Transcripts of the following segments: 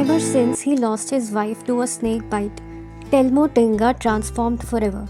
Ever since he lost his wife to a snake bite, Telmo Tenga transformed forever.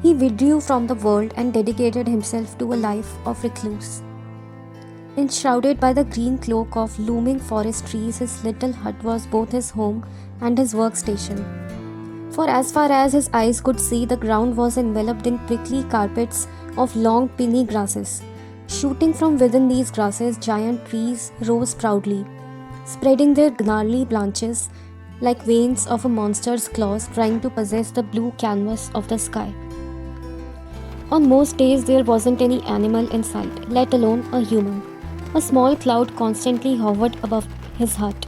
He withdrew from the world and dedicated himself to a life of recluse. Enshrouded by the green cloak of looming forest trees, his little hut was both his home and his workstation. For as far as his eyes could see, the ground was enveloped in prickly carpets of long pinny grasses. Shooting from within these grasses, giant trees rose proudly, spreading their gnarly branches like veins of a monster's claws trying to possess the blue canvas of the sky. On most days, there wasn't any animal in sight, let alone a human. A small cloud constantly hovered above his hut,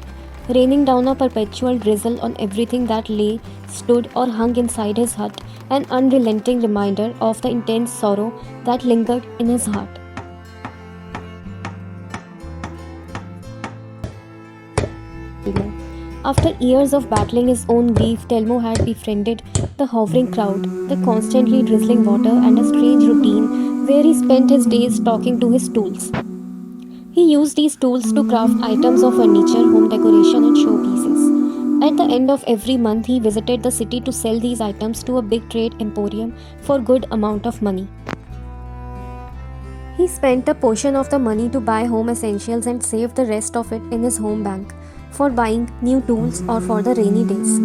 raining down a perpetual drizzle on everything that lay, stood, or hung inside his hut, an unrelenting reminder of the intense sorrow that lingered in his heart. After years of battling his own grief, Telmo had befriended the hovering crowd, the constantly drizzling water, and a strange routine where he spent his days talking to his tools. He used these tools to craft items of furniture, home decoration, and showpieces. At the end of every month, he visited the city to sell these items to a big trade emporium for good amount of money. He spent a portion of the money to buy home essentials and saved the rest of it in his home bank for buying new tools or for the rainy days.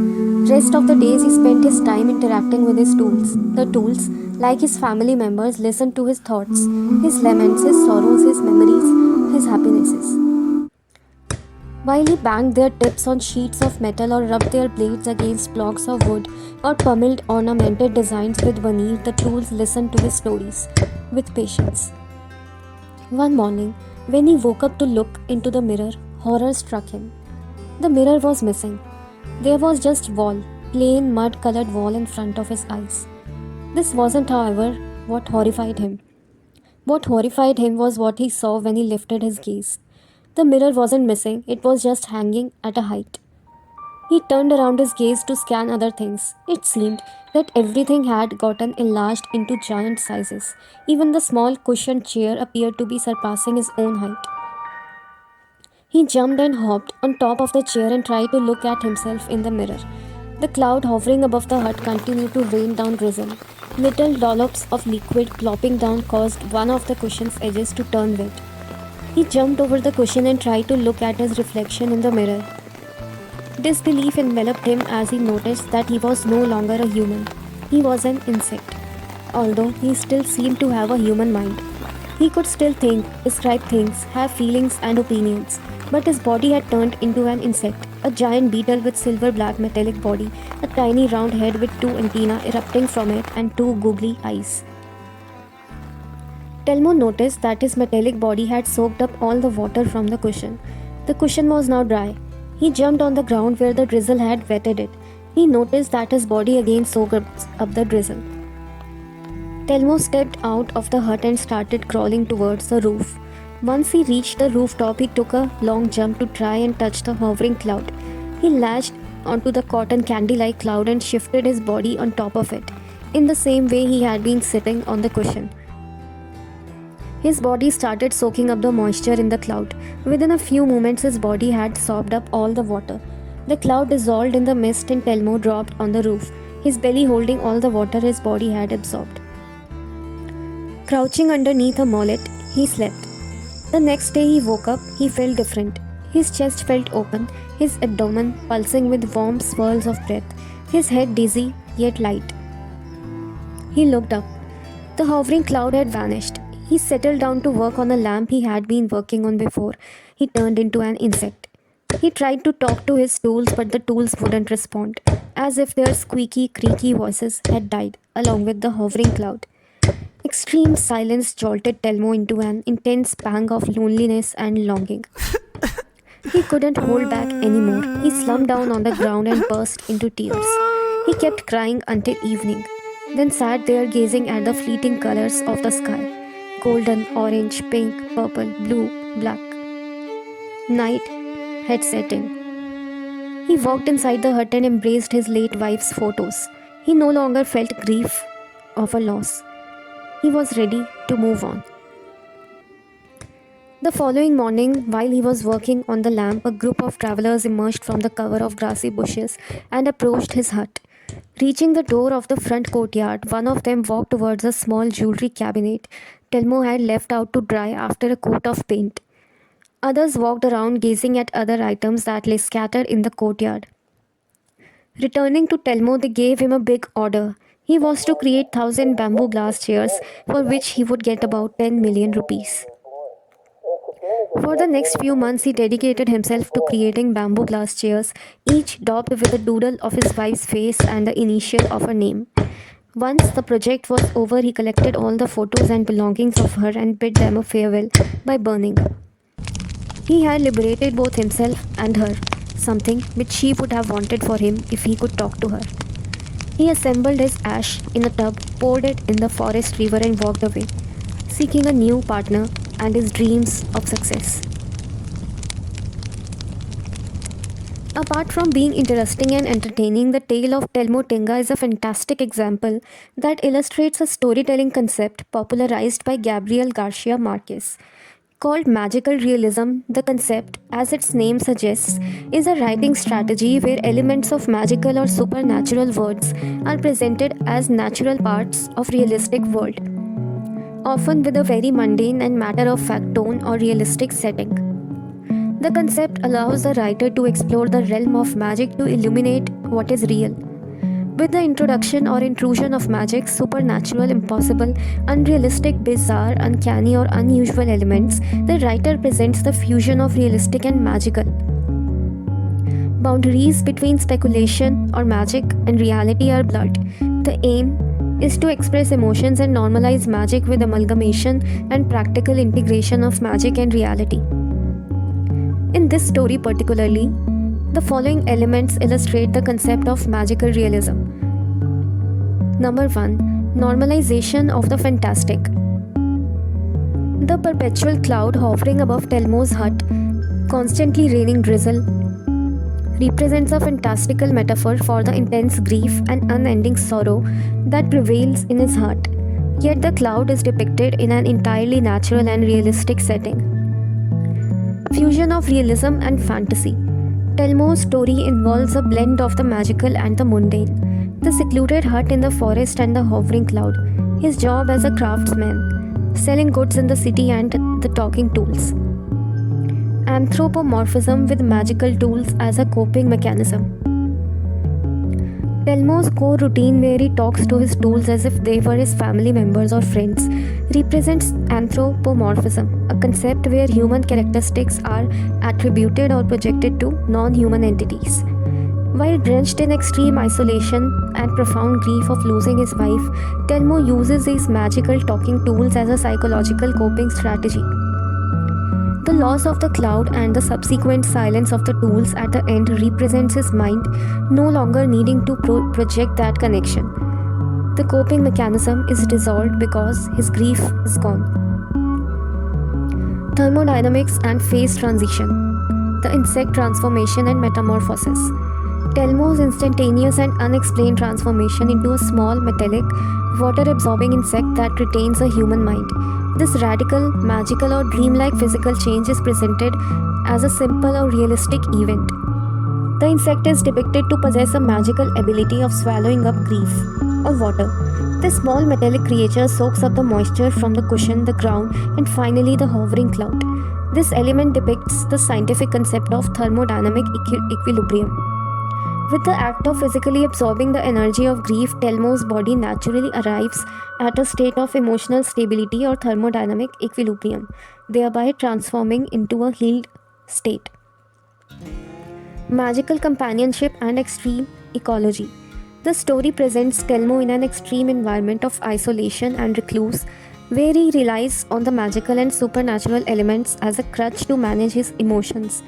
Rest of the days he spent his time interacting with his tools. The tools, like his family members, listened to his thoughts, his laments, his sorrows, his memories, his happinesses. While he banged their tips on sheets of metal or rubbed their blades against blocks of wood or pummeled ornamented designs with veneer, the tools listened to his stories with patience. One morning, when he woke up to look into the mirror, horror struck him. The mirror was missing. There was just wall, plain mud-colored wall in front of his eyes. This wasn't, however, what horrified him. What horrified him was what he saw when he lifted his gaze. The mirror wasn't missing, it was just hanging at a height. He turned around his gaze to scan other things. It seemed that everything had gotten enlarged into giant sizes. Even the small cushioned chair appeared to be surpassing his own height. He jumped and hopped on top of the chair and tried to look at himself in the mirror. The cloud hovering above the hut continued to rain down drizzle. Little dollops of liquid plopping down caused one of the cushion's edges to turn wet. He jumped over the cushion and tried to look at his reflection in the mirror. Disbelief enveloped him as he noticed that he was no longer a human. He was an insect. Although he still seemed to have a human mind. He could still think, describe things, have feelings and opinions. But his body had turned into an insect, a giant beetle with silver-black metallic body, a tiny round head with two antennae erupting from it and two googly eyes. Telmo noticed that his metallic body had soaked up all the water from the cushion. The cushion was now dry. He jumped on the ground where the drizzle had wetted it. He noticed that his body again soaked up the drizzle. Telmo stepped out of the hut and started crawling towards the roof. Once he reached the rooftop, he took a long jump to try and touch the hovering cloud. He latched onto the cotton candy-like cloud and shifted his body on top of it, in the same way he had been sitting on the cushion. His body started soaking up the moisture in the cloud. Within a few moments, his body had sopped up all the water. The cloud dissolved in the mist and Telmo dropped on the roof, his belly holding all the water his body had absorbed. Crouching underneath a mallet, he slept. The next day he woke up, he felt different. His chest felt open, his abdomen pulsing with warm swirls of breath, his head dizzy yet light. He looked up. The hovering cloud had vanished. He settled down to work on a lamp he had been working on before. He turned into an insect. He tried to talk to his tools, but the tools wouldn't respond, as if their squeaky, creaky voices had died, along with the hovering cloud. Extreme silence jolted Telmo into an intense pang of loneliness and longing. He couldn't hold back anymore. He slumped down on the ground and burst into tears. He kept crying until evening, then sat there gazing at the fleeting colors of the sky. Golden, orange, pink, purple, blue, black. Night had set in. He walked inside the hut and embraced his late wife's photos. He no longer felt grief of a loss. He was ready to move on. The following morning, while he was working on the lamp, a group of travelers emerged from the cover of grassy bushes and approached his hut. Reaching the door of the front courtyard, one of them walked towards a small jewelry cabinet Telmo had left out to dry after a coat of paint. Others walked around gazing at other items that lay scattered in the courtyard. Returning to Telmo, they gave him a big order. He was to create 1,000 bamboo glass chairs for which he would get about 10 million rupees. For the next few months, he dedicated himself to creating bamboo glass chairs, each daubed with a doodle of his wife's face and the initial of her name. Once the project was over, he collected all the photos and belongings of her and bid them a farewell by burning. He had liberated both himself and her, something which she would have wanted for him if he could talk to her. He assembled his ash in a tub, poured it in the forest river, and walked away, seeking a new partner and his dreams of success. Apart from being interesting and entertaining, the tale of Telmo Tenga is a fantastic example that illustrates a storytelling concept popularized by Gabriel Garcia Marquez. Called magical realism, the concept, as its name suggests, is a writing strategy where elements of magical or supernatural words are presented as natural parts of realistic world, often with a very mundane and matter-of-fact tone or realistic setting. The concept allows the writer to explore the realm of magic to illuminate what is real. With the introduction or intrusion of magic, supernatural, impossible, unrealistic, bizarre, uncanny, or unusual elements, the writer presents the fusion of realistic and magical. Boundaries between speculation or magic and reality are blurred. The aim is to express emotions and normalize magic with amalgamation and practical integration of magic and reality. In this story particularly, the following elements illustrate the concept of magical realism. Number 1. Normalization of the fantastic. The perpetual cloud hovering above Telmo's hut, constantly raining drizzle, represents a fantastical metaphor for the intense grief and unending sorrow that prevails in his heart. Yet the cloud is depicted in an entirely natural and realistic setting. Fusion of realism and fantasy. Telmo's story involves a blend of the magical and the mundane. The secluded hut in the forest and the hovering cloud. His job as a craftsman, selling goods in the city and the talking tools. Anthropomorphism with magical tools as a coping mechanism. Telmo's core routine, where he talks to his tools as if they were his family members or friends, represents anthropomorphism, a concept where human characteristics are attributed or projected to non-human entities. While drenched in extreme isolation and profound grief of losing his wife, Telmo uses these magical talking tools as a psychological coping strategy. The loss of the cloud and the subsequent silence of the tools at the end represents his mind no longer needing to project that connection. The coping mechanism is dissolved because his grief is gone. Thermodynamics and phase transition. The insect transformation and metamorphosis. Telmo's instantaneous and unexplained transformation into a small, metallic, water-absorbing insect that retains a human mind. This radical, magical, or dreamlike physical change is presented as a simple or realistic event. The insect is depicted to possess a magical ability of swallowing up grief or water. This small metallic creature soaks up the moisture from the cushion, the ground, and finally the hovering cloud. This element depicts the scientific concept of thermodynamic equilibrium. With the act of physically absorbing the energy of grief, Telmo's body naturally arrives at a state of emotional stability or thermodynamic equilibrium, thereby transforming into a healed state. Magical companionship and extreme ecology. The story presents Telmo in an extreme environment of isolation and recluse, where he relies on the magical and supernatural elements as a crutch to manage his emotions.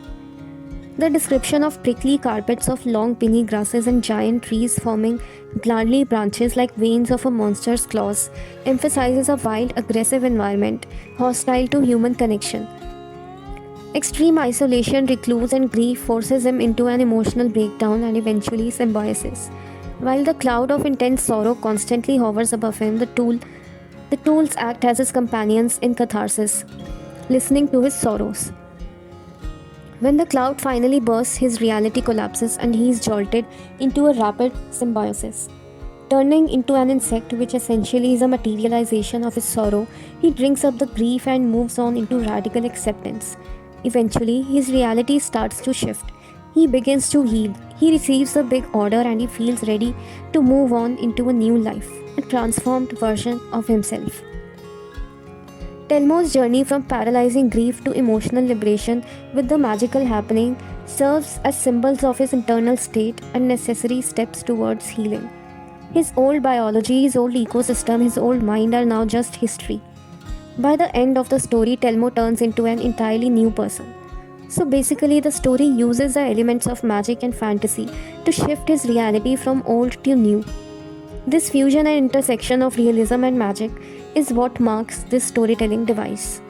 The description of prickly carpets of long pinny grasses and giant trees forming gnarly branches like veins of a monster's claws emphasizes a wild, aggressive environment, hostile to human connection. Extreme isolation, recluse, and grief forces him into an emotional breakdown and eventually symbiosis. While the cloud of intense sorrow constantly hovers above him, the tools act as his companions in catharsis. listening to his sorrows. When the cloud finally bursts, his reality collapses and he is jolted into a rapid symbiosis. Turning into an insect, which essentially is a materialization of his sorrow, he drinks up the grief and moves on into radical acceptance. Eventually, his reality starts to shift. He begins to heal. He receives a big order and he feels ready to move on into a new life, a transformed version of himself. Telmo's journey from paralyzing grief to emotional liberation with the magical happening serves as symbols of his internal state and necessary steps towards healing. His old biology, his old ecosystem, his old mind are now just history. By the end of the story, Telmo turns into an entirely new person. So basically, the story uses the elements of magic and fantasy to shift his reality from old to new. This fusion and intersection of realism and magic is what marks this storytelling device.